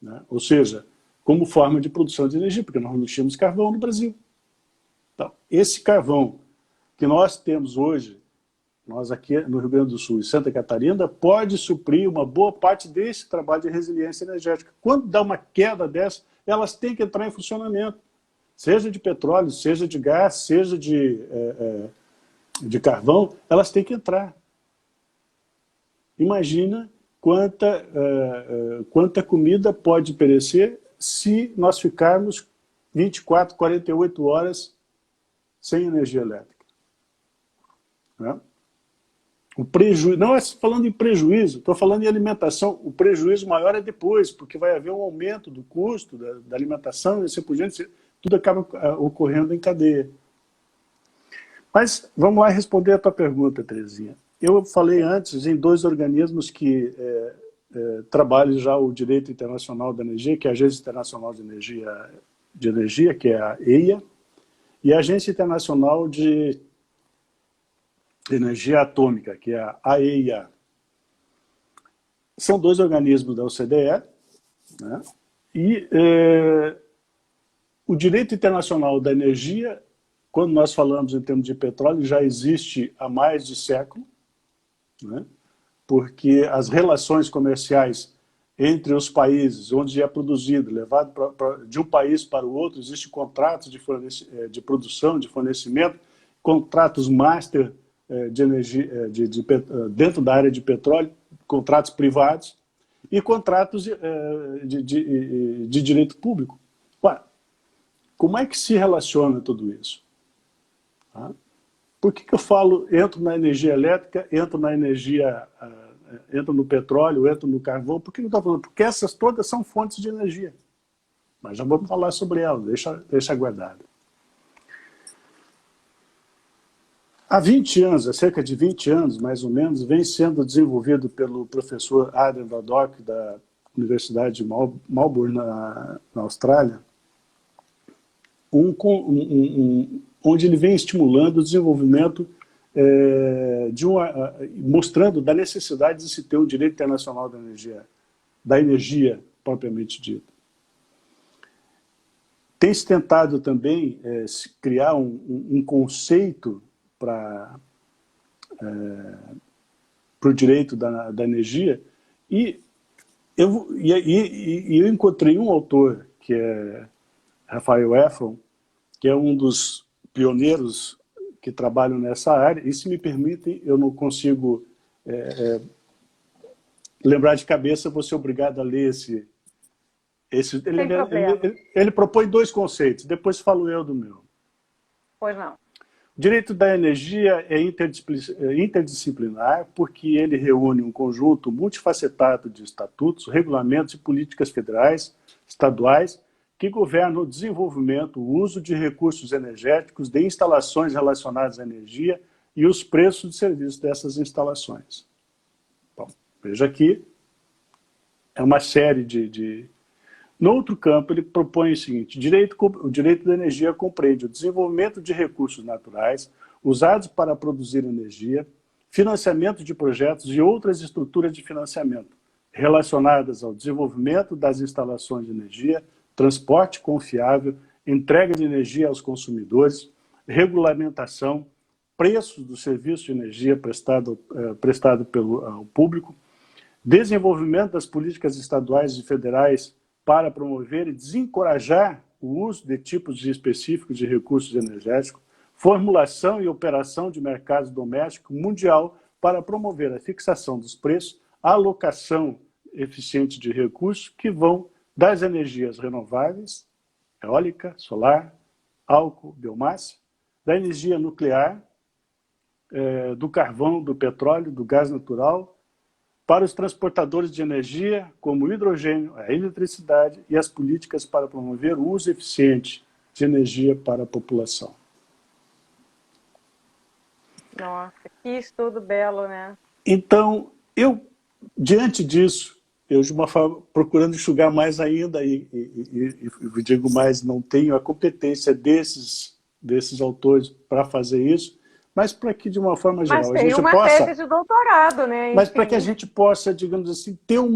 Né? Ou seja, como forma de produção de energia, porque nós não tínhamos carvão no Brasil. Então, esse carvão que nós temos hoje, nós aqui no Rio Grande do Sul e Santa Catarina, pode suprir uma boa parte desse trabalho de resiliência energética. Quando dá uma queda dessa, elas têm que entrar em funcionamento. Seja de petróleo, seja de gás, seja de carvão, elas têm que entrar. Imagina quanta comida pode perecer se nós ficarmos 24, 48 horas sem energia elétrica. Né? O prejuízo, não é falando em prejuízo, estou falando em alimentação. O prejuízo maior é depois, porque vai haver um aumento do custo da alimentação e assim por diante, tudo acaba ocorrendo em cadeia. Mas vamos lá responder a tua pergunta, Terezinha. Eu falei antes em 2 organismos que trabalham já o direito internacional da energia, que é a Agência Internacional de Energia, que é a EIA, e a Agência Internacional de Energia Atômica, que é a AEIA. São 2 organismos da OCDE, né? E o direito internacional da energia, quando nós falamos em termos de petróleo, já existe há mais de século, né? Porque as relações comerciais entre os países, onde é produzido, levado de um país para o outro, existem contratos de produção, de fornecimento, contratos master de energia dentro da área de petróleo, contratos privados e contratos de direito público. Ué, como é que se relaciona tudo isso? Tá? Por que eu falo, entro na energia elétrica, entro no petróleo, entro no carvão? Por que eu estou falando? Porque essas todas são fontes de energia. Mas já vamos falar sobre elas, deixa guardado. Há 20 anos, há cerca de 20 anos, mais ou menos, vem sendo desenvolvido pelo professor Adrian Vadok, da Universidade de Melbourne, na Austrália, onde ele vem estimulando o desenvolvimento, mostrando da necessidade de se ter um direito internacional da energia propriamente dita. Tem-se tentado também criar um conceito para para o direito da energia, e eu encontrei um autor, que é Rafael Efron, que é um dos pioneiros que trabalham nessa área, e se me permitem, eu não consigo lembrar de cabeça, vou ser obrigado a ler esse ele propõe dois conceitos, depois falo eu do meu. Pois não. O direito da energia é interdisciplinar porque ele reúne um conjunto multifacetado de estatutos, regulamentos e políticas federais, estaduais, que governam o desenvolvimento, o uso de recursos energéticos, de instalações relacionadas à energia e os preços de serviço dessas instalações. Bom, veja aqui, é uma série de... No outro campo, ele propõe o seguinte: o direito da energia compreende o desenvolvimento de recursos naturais usados para produzir energia, financiamento de projetos e outras estruturas de financiamento relacionadas ao desenvolvimento das instalações de energia, transporte confiável, entrega de energia aos consumidores, regulamentação, preços do serviço de energia prestado ao público, desenvolvimento das políticas estaduais e federais para promover e desencorajar o uso de tipos específicos de recursos energéticos, formulação e operação de mercado doméstico mundial para promover a fixação dos preços, a alocação eficiente de recursos que vão das energias renováveis, eólica, solar, álcool, biomassa, da energia nuclear, do carvão, do petróleo, do gás natural, para os transportadores de energia, como o hidrogênio, a eletricidade e as políticas para promover o uso eficiente de energia para a população. Nossa, que estudo belo, né? Então, diante disso, eu de uma forma, procurando enxugar mais ainda, e digo mais, não tenho a competência desses autores para fazer isso, mas para que, de uma forma geral, a gente possa... tese de doutorado, né? Mas para que a gente possa, digamos assim, ter um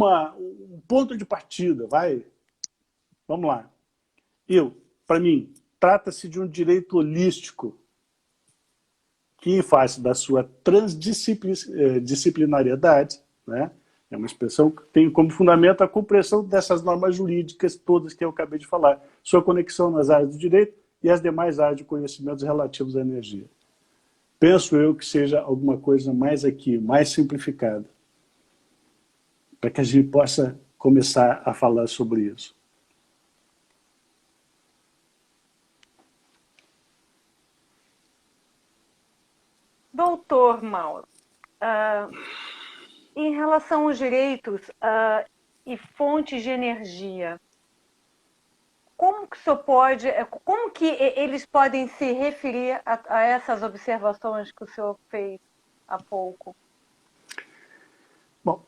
ponto de partida, vai? Vamos lá. Para mim, trata-se de um direito holístico que, em face da sua transdisciplinariedade, né, é uma expressão que tem como fundamento a compreensão dessas normas jurídicas todas que eu acabei de falar, sua conexão nas áreas do direito e as demais áreas de conhecimentos relativos à energia. Penso eu que seja alguma coisa mais simplificada, para que a gente possa começar a falar sobre isso. Doutor Mauro, em relação aos direitos e fontes de energia, como que eles podem se referir a essas observações que o senhor fez há pouco? Bom,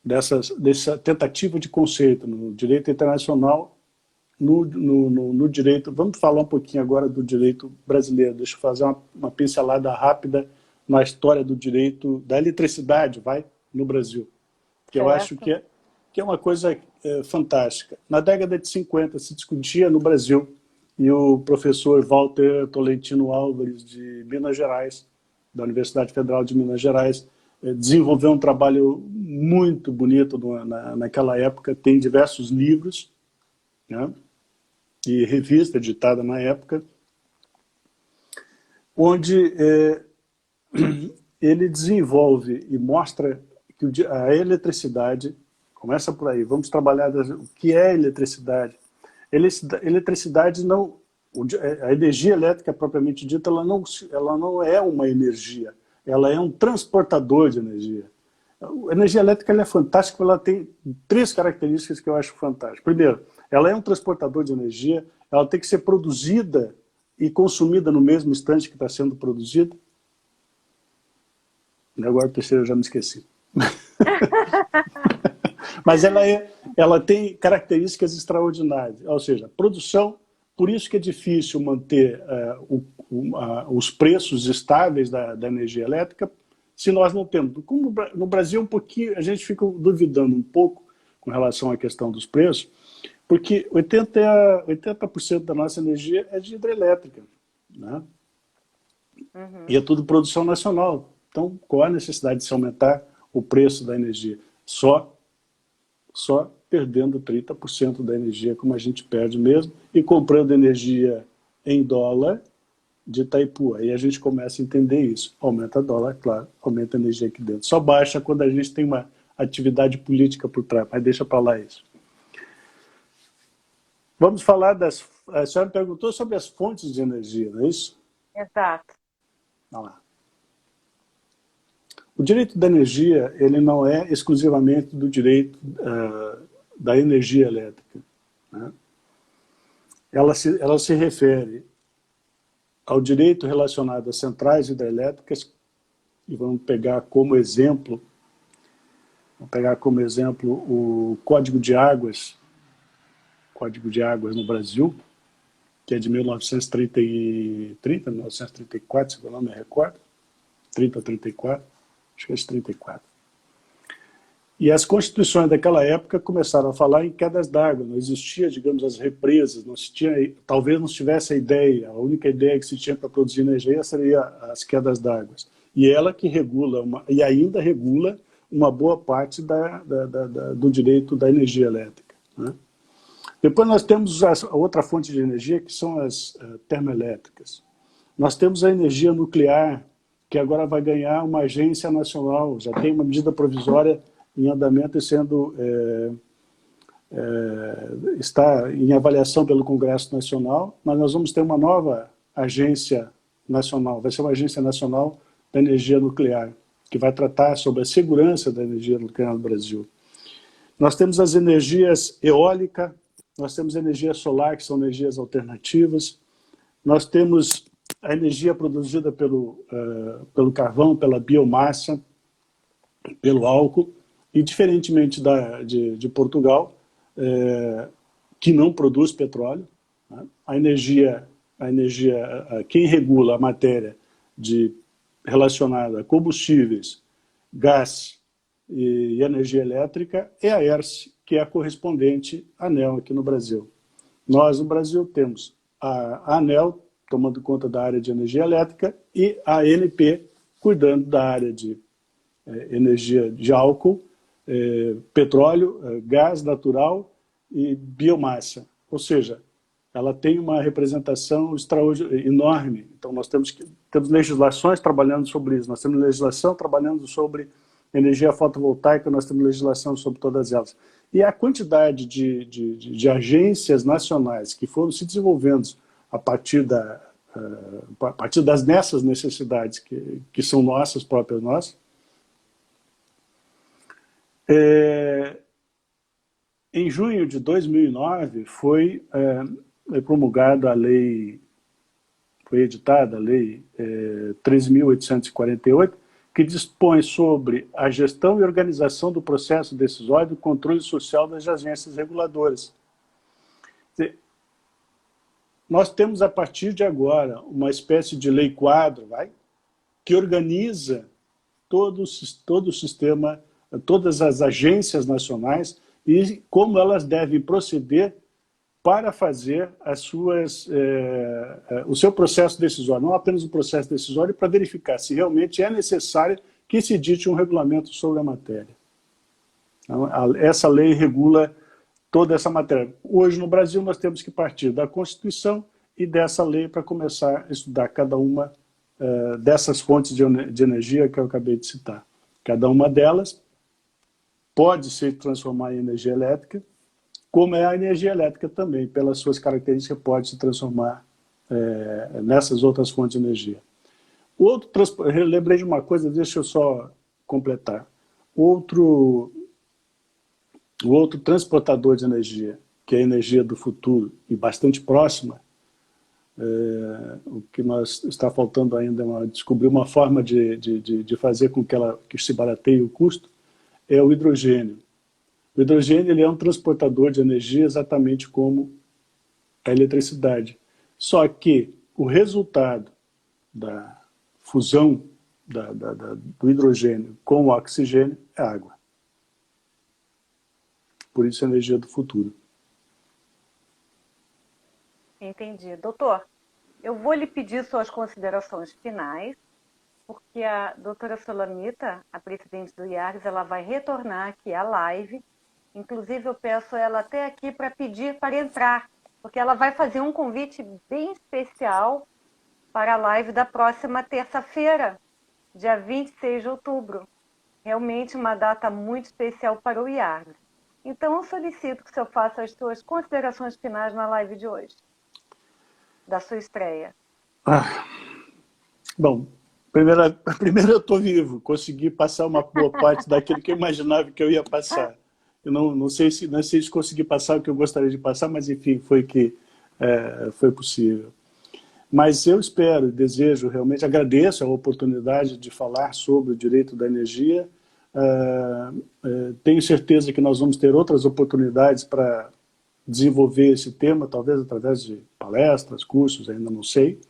dessa tentativa de conceito no direito internacional, no direito, vamos falar um pouquinho agora do direito brasileiro. Deixa eu fazer uma pincelada rápida na história do direito da eletricidade, no Brasil, que eu acho que é uma coisa fantástica. Na década de 50 se discutia no Brasil, e o professor Walter Tolentino Álvares, de Minas Gerais, da Universidade Federal de Minas Gerais, desenvolveu um trabalho muito bonito naquela época, tem diversos livros, né, e revista editada na época, onde ele desenvolve e mostra que a eletricidade, começa por aí, vamos trabalhar o que é eletricidade. Eletricidade não, a energia elétrica propriamente dita, ela não é uma energia, ela é um transportador de energia. A energia elétrica ela é fantástica, ela tem três características que eu acho fantásticas. Primeiro, ela é um transportador de energia, ela tem que ser produzida e consumida no mesmo instante que está sendo produzida. Agora o terceiro eu já me esqueci. Mas ela tem características extraordinárias, ou seja, produção, por isso que é difícil manter os preços estáveis da energia elétrica, se nós não temos. Como no Brasil, um pouquinho, a gente fica duvidando um pouco com relação à questão dos preços, porque 80% da nossa energia é de hidrelétrica. né? E é tudo produção nacional. Então, qual a necessidade de se aumentar o preço da energia? Só perdendo 30% da energia, como a gente perde mesmo, e comprando energia em dólar de Itaipu. Aí a gente começa a entender isso. Aumenta dólar, claro, aumenta a energia aqui dentro. Só baixa quando a gente tem uma atividade política por trás, mas deixa para lá isso. Vamos falar das... A senhora me perguntou sobre as fontes de energia, não é isso? Exato. Vamos lá. O direito da energia, ele não é exclusivamente do direito da energia elétrica, né? Ela se refere ao direito relacionado às centrais hidrelétricas, e vamos pegar como exemplo o Código de Águas no Brasil, que é de 1934, se eu não me recordo, 30 ou 34, acho que é de 34. E as constituições daquela época começaram a falar em quedas d'água, não existia, digamos, as represas, talvez não se tivesse a ideia, a única ideia que se tinha para produzir energia seria as quedas d'água. E ela que regula, e ainda regula, uma boa parte do direito da energia elétrica, né? Depois nós temos a outra fonte de energia, que são as termoelétricas. Nós temos a energia nuclear, que agora vai ganhar uma agência nacional, já tem uma medida provisória em andamento e está em avaliação pelo Congresso Nacional, mas nós vamos ter uma nova agência nacional, vai ser uma agência nacional da energia nuclear, que vai tratar sobre a segurança da energia nuclear no Brasil. Nós temos as energias eólica, nós temos a energia solar, que são energias alternativas, nós temos a energia produzida pelo carvão, pela biomassa, pelo álcool, e diferentemente de Portugal, que não produz petróleo, né? Quem regula a matéria relacionada a combustíveis, gás e energia elétrica é a ERSE, que é a correspondente à ANEEL aqui no Brasil. Nós, no Brasil, temos a ANEEL, tomando conta da área de energia elétrica, e a ANP, cuidando da área de energia de álcool, petróleo, gás natural e biomassa. Ou seja, ela tem uma representação enorme. Então, nós temos legislações trabalhando sobre isso. Nós temos legislação trabalhando sobre energia fotovoltaica, nós temos legislação sobre todas elas. E a quantidade de agências nacionais que foram se desenvolvendo a partir dessas necessidades que são nossas, próprias nossas. Em junho de 2009 foi promulgada a lei, foi editada a lei 13.848, que dispõe sobre a gestão e organização do processo decisório e do controle social das agências reguladoras. Nós temos, a partir de agora, uma espécie de lei-quadro, que organiza todo o sistema, todas as agências nacionais e como elas devem proceder para fazer o seu processo decisório, não apenas o processo decisório, para verificar se realmente é necessário que se dite um regulamento sobre a matéria. Então, essa lei regula toda essa matéria. Hoje, no Brasil, nós temos que partir da Constituição e dessa lei para começar a estudar cada uma dessas fontes de energia que eu acabei de citar. Cada uma delas pode se transformar em energia elétrica, como é a energia elétrica também, pelas suas características, pode se transformar nessas outras fontes de energia. Eu lembrei de uma coisa, deixa eu só completar. O outro transportador de energia, que é a energia do futuro e bastante próxima, o que está faltando ainda é descobrir uma forma de fazer com que se barateie o custo, é o hidrogênio. O hidrogênio ele é um transportador de energia exatamente como a eletricidade. Só que o resultado da fusão do hidrogênio com o oxigênio é água. Por isso a energia do futuro. Entendi. Doutor, eu vou lhe pedir suas considerações finais, porque a doutora Sulamita, a presidente do IARGS, ela vai retornar aqui à live. Inclusive, eu peço ela até aqui para pedir para entrar, porque ela vai fazer um convite bem especial para a live da próxima terça-feira, dia 26 de outubro. Realmente uma data muito especial para o IARGS. Então, eu solicito que o senhor faça as suas considerações finais na live de hoje, da sua estreia. Bom, primeiro eu estou vivo, consegui passar uma boa parte daquilo que eu imaginava que eu ia passar. Eu não sei se consegui passar o que eu gostaria de passar, mas enfim, foi possível. Mas eu espero, desejo, realmente agradeço a oportunidade de falar sobre o direito da energia. Tenho certeza que nós vamos ter outras oportunidades para desenvolver esse tema, talvez através de palestras, cursos, ainda não sei.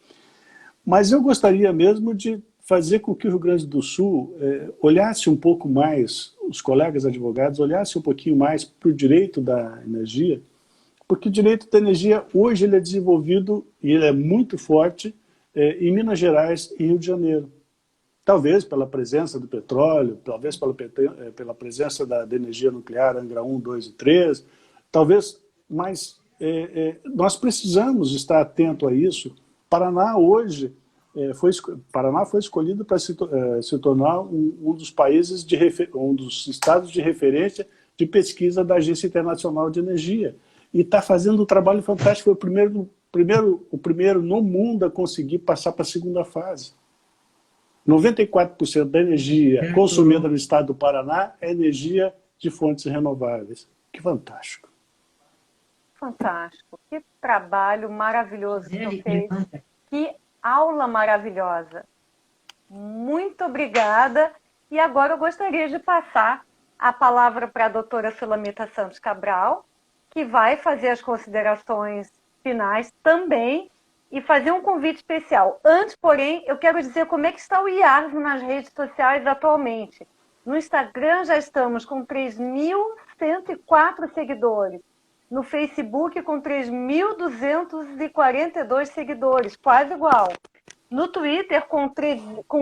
Mas eu gostaria mesmo de fazer com que o Rio Grande do Sul olhasse um pouco mais, os colegas advogados olhassem um pouquinho mais para o direito da energia, porque o direito da energia hoje ele é desenvolvido e ele é muito forte em Minas Gerais e Rio de Janeiro. Talvez pela presença do petróleo, talvez pela presença da energia nuclear Angra 1, 2 e 3, talvez, mas nós precisamos estar atento a isso. Paraná hoje, Paraná foi escolhido para se tornar um dos países, um dos estados de referência de pesquisa da Agência Internacional de Energia. E está fazendo um trabalho fantástico, foi o primeiro no mundo a conseguir passar para a segunda fase. 94% da energia consumida no estado do Paraná é energia de fontes renováveis. Que fantástico. Fantástico. Que trabalho maravilhoso que você fez. Que aula maravilhosa. Muito obrigada. E agora eu gostaria de passar a palavra para a doutora Sulamita Santos Cabral, que vai fazer as considerações finais também e fazer um convite especial. Antes, porém, eu quero dizer como é que está o IARGS nas redes sociais atualmente. No Instagram já estamos com 3.104 seguidores. No Facebook com 3.242 seguidores, quase igual. No Twitter com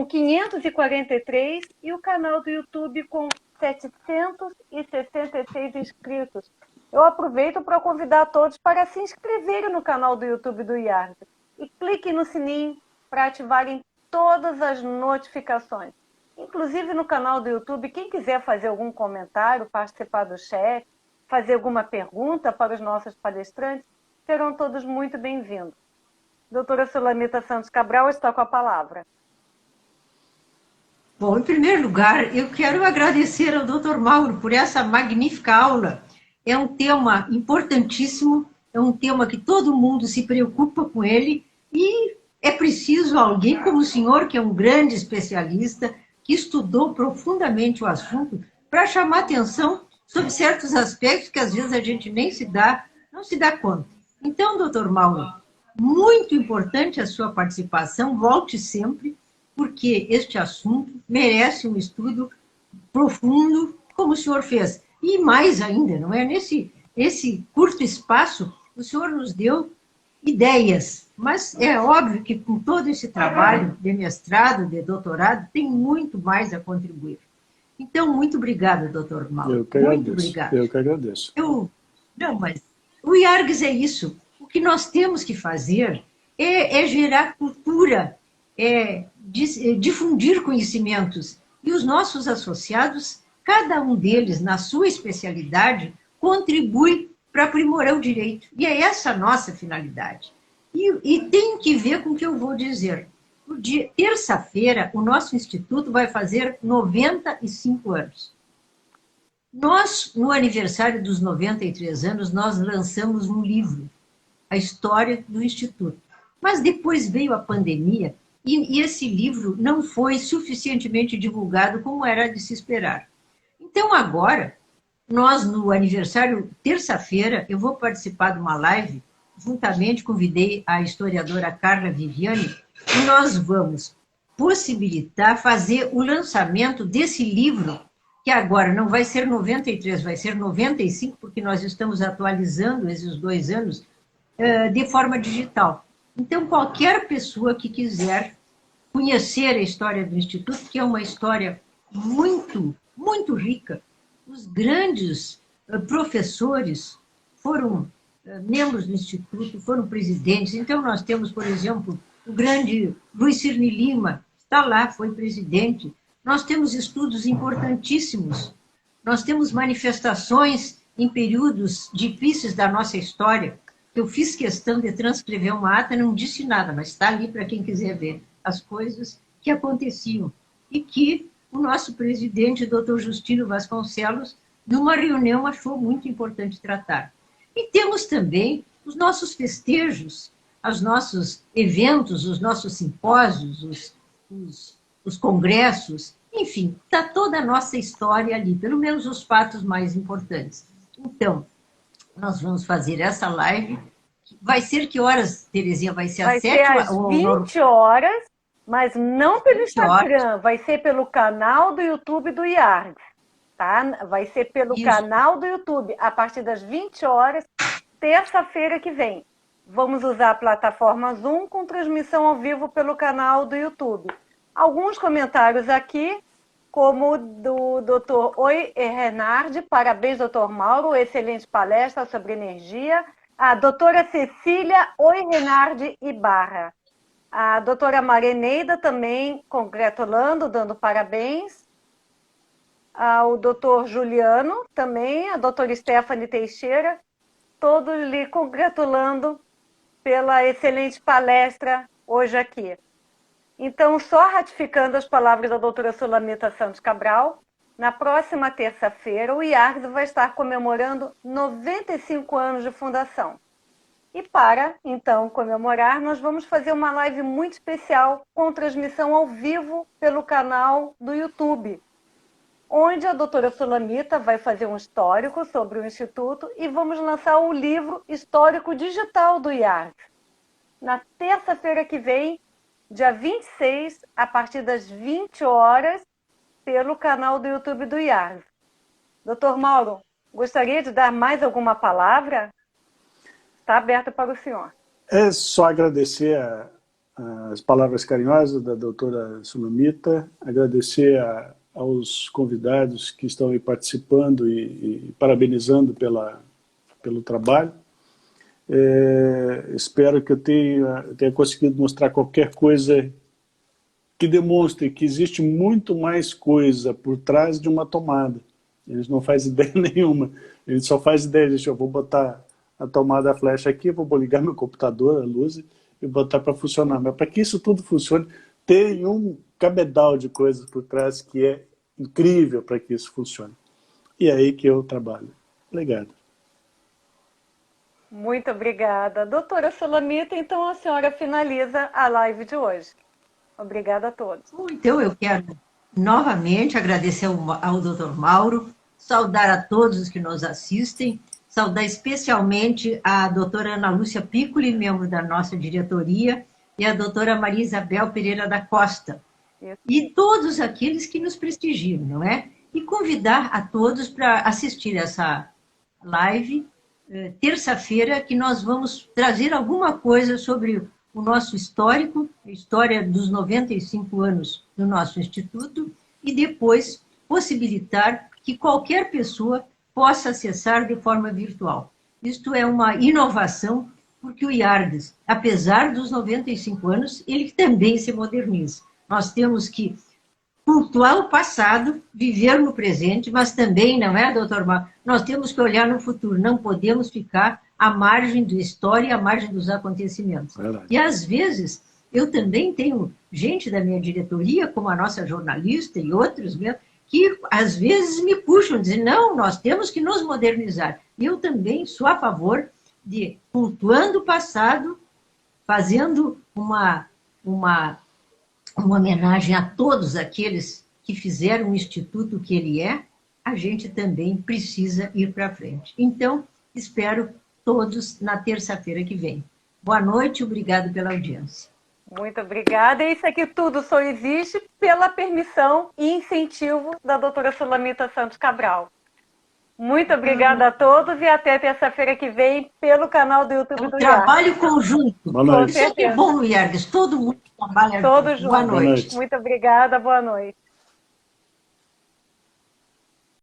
543 e o canal do YouTube com 766 inscritos. Eu aproveito para convidar todos para se inscreverem no canal do YouTube do IARGS e cliquem no sininho para ativarem todas as notificações. Inclusive no canal do YouTube, quem quiser fazer algum comentário, participar do chat, fazer alguma pergunta para os nossos palestrantes, serão todos muito bem-vindos. Doutora Sulamita Santos Cabral está com a palavra. Bom, em primeiro lugar, eu quero agradecer ao Dr. Mauro por essa magnífica aula. É um tema importantíssimo, é um tema que todo mundo se preocupa com ele e é preciso alguém como o senhor, que é um grande especialista, que estudou profundamente o assunto, para chamar atenção sobre certos aspectos que às vezes a gente não se dá conta. Então, doutor Mauro, muito importante a sua participação, volte sempre, porque este assunto merece um estudo profundo, como o senhor fez. E mais ainda, não é? Nesse curto espaço, o senhor nos deu ideias, mas é óbvio que com todo esse trabalho de mestrado, de doutorado, tem muito mais a contribuir. Então, muito obrigada, doutor Mauro. Eu que agradeço. Muito obrigada. Eu que agradeço. Não, mas o IARGS é isso. O que nós temos que fazer é gerar cultura, difundir conhecimentos. E os nossos associados, cada um deles, na sua especialidade, contribui para aprimorar o direito. E é essa a nossa finalidade. E tem que ver com o que eu vou dizer. Terça-feira, o nosso instituto vai fazer 95 anos. Nós, no aniversário dos 93 anos, nós lançamos um livro, A História do Instituto. Mas depois veio a pandemia e esse livro não foi suficientemente divulgado como era de se esperar. Então, agora, nós, no aniversário, terça-feira, eu vou participar de uma live, juntamente convidei a historiadora Carla Viviane, e nós vamos possibilitar fazer o lançamento desse livro, que agora não vai ser 93, vai ser 95, porque nós estamos atualizando esses 2 anos de forma digital. Então, qualquer pessoa que quiser conhecer a história do Instituto, que é uma história muito, muito rica. Os grandes professores foram membros do Instituto, foram presidentes. Então, nós temos, por exemplo, o grande Luiz Cirne Lima, está lá, foi presidente. Nós temos estudos importantíssimos. Nós temos manifestações em períodos difíceis da nossa história. Eu fiz questão de transcrever uma ata, não disse nada, mas está ali para quem quiser ver as coisas que aconteciam e que o nosso presidente, Dr. Justino Vasconcelos, numa reunião achou muito importante tratar. E temos também os nossos festejos, os nossos eventos, os nossos simpósios, os congressos, enfim, está toda a nossa história ali, pelo menos os fatos mais importantes. Então, nós vamos fazer essa live. Vai ser que horas, Terezinha? Vai ser às 7? Vai ser às 20 horas, mas não pelo Instagram, vai ser pelo canal do YouTube do IARGS, tá? Vai ser pelo canal do YouTube, a partir das 20 horas, terça-feira que vem. Vamos usar a plataforma Zoom com transmissão ao vivo pelo canal do YouTube. Alguns comentários aqui, como do Dr. Oi Renardi, parabéns, Dr. Mauro, excelente palestra sobre energia. A doutora Cecília Oi Renardi Ibarra. A doutora Mareneida também congratulando, dando parabéns. O doutor Juliano também, a doutora Stephanie Teixeira, todos lhe congratulando pela excelente palestra hoje aqui. Então, só ratificando as palavras da doutora Sulamita Santos Cabral, na próxima terça-feira o IARGS vai estar comemorando 95 anos de fundação. E para, então, comemorar, nós vamos fazer uma live muito especial com transmissão ao vivo pelo canal do YouTube, onde a doutora Sulamita vai fazer um histórico sobre o Instituto e vamos lançar o livro histórico digital do IARGS. Na terça-feira que vem, dia 26, a partir das 20 horas, pelo canal do YouTube do IARGS. Doutor Mauro, gostaria de dar mais alguma palavra? Está aberto para o senhor. É só agradecer as palavras carinhosas da doutora Sulamita, agradecer aos convidados que estão aí participando e parabenizando pelo trabalho. Espero que eu tenha conseguido mostrar qualquer coisa que demonstre que existe muito mais coisa por trás de uma tomada. A gente não faz ideia nenhuma. A gente só faz ideia, eu vou botar a tomada a flecha aqui, vou ligar meu computador, a luz, e botar para funcionar. Mas para que isso tudo funcione, tem um cabedal de coisas por trás que é incrível para que isso funcione. E é aí que eu trabalho. Obrigado. Muito obrigada. Doutora Sulamita, então a senhora finaliza a live de hoje. Obrigada a todos. Então eu quero novamente agradecer ao Dr. Mauro, saudar a todos os que nos assistem, saudar especialmente a doutora Ana Lúcia Piccoli, membro da nossa diretoria, e a doutora Maria Isabel Pereira da Costa. E todos aqueles que nos prestigiam, não é? E convidar a todos para assistir essa live, terça-feira, que nós vamos trazer alguma coisa sobre o nosso histórico, a história dos 95 anos do nosso Instituto, e depois possibilitar que qualquer pessoa possa acessar de forma virtual. Isto é uma inovação, porque o IARGS, apesar dos 95 anos, ele também se moderniza. Nós temos que cultuar o passado, viver no presente, mas também, não é, doutor Mar? Nós temos que olhar no futuro, não podemos ficar à margem da história, à margem dos acontecimentos. Verdade. E, às vezes, eu também tenho gente da minha diretoria, como a nossa jornalista e outros mesmo, que às vezes me puxam, dizem, não, nós temos que nos modernizar. E eu também sou a favor de, cultuando o passado, fazendo uma homenagem a todos aqueles que fizeram o Instituto que ele é, a gente também precisa ir para frente. Então, espero todos na terça-feira que vem. Boa noite, obrigado pela audiência. Muito obrigada. E isso aqui tudo só existe pela permissão e incentivo da doutora Sulamita Santos Cabral. Muito obrigada a todos e até terça-feira que vem pelo canal do YouTube do Trabalho conjunto. Boa noite. Isso que é bom no IARGS, todo mundo trabalha todos junto. Boa juntos. noite. Muito obrigada, boa noite.